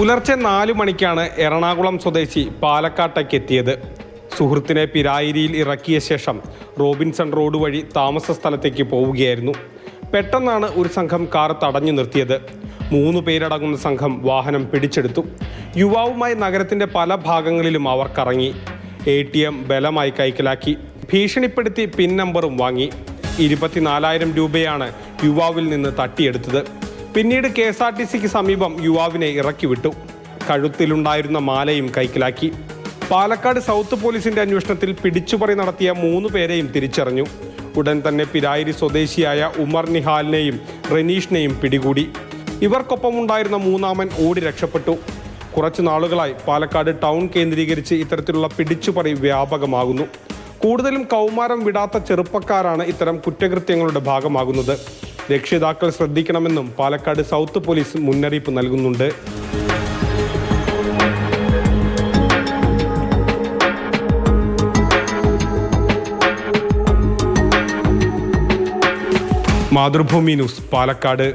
പുലർച്ചെ 4 മണിക്കാണ് എറണാകുളം സ്വദേശി പാലക്കാട്ടേക്ക് എത്തിയത്. സുഹൃത്തിനെ പിരായിരിയിൽ ഇറക്കിയ ശേഷം റോബിൻസൺ റോഡ് വഴി താമസ സ്ഥലത്തേക്ക് പോവുകയായിരുന്നു. പെട്ടെന്നാണ് ഒരു സംഘം കാർ തടഞ്ഞു നിർത്തിയത്. 3 പേരടങ്ങുന്ന സംഘം വാഹനം പിടിച്ചെടുത്തു. യുവാവുമായി നഗരത്തിൻ്റെ പല ഭാഗങ്ങളിലും അവർ കറങ്ങി. ATM ബലമായി കൈക്കലാക്കി. ഭീഷണിപ്പെടുത്തി പിൻ നമ്പറും വാങ്ങി. 24,000 രൂപയാണ് യുവാവിൽ നിന്ന് തട്ടിയെടുത്തത്. പിന്നീട് KSRTCക്ക് സമീപം യുവാവിനെ ഇറക്കി വിട്ടു. കഴുത്തിലുണ്ടായിരുന്ന മാലയും കൈക്കലാക്കി. പാലക്കാട് സൗത്ത് പോലീസിന്റെ അന്വേഷണത്തിൽ പിടിച്ചുപറി നടത്തിയ 3 പേരെയും തിരിച്ചറിഞ്ഞു. ഉടൻ തന്നെ പിരായിരി സ്വദേശിയായ ഉമർ നിഹാലിനെയും റെനീഷിനെയും പിടികൂടി. ഇവർക്കൊപ്പമുണ്ടായിരുന്ന 3-ാമൻ ഓടി രക്ഷപ്പെട്ടു. കുറച്ചു നാളുകളായി പാലക്കാട് ടൗൺ കേന്ദ്രീകരിച്ച് ഇത്തരത്തിലുള്ള പിടിച്ചുപറി വ്യാപകമാകുന്നു. കൂടുതലും കൗമാരം വിടാത്ത ചെറുപ്പക്കാരാണ് ഇത്തരം കുറ്റകൃത്യങ്ങളുടെ ഭാഗമാകുന്നത്. രക്ഷിതാക്കൾ ശ്രദ്ധിക്കണമെന്നും പാലക്കാട് സൗത്ത് പോലീസ് മുന്നറിയിപ്പ് നൽകുന്നുണ്ട്. മാതൃഭൂമി ന്യൂസ്, പാലക്കാട്.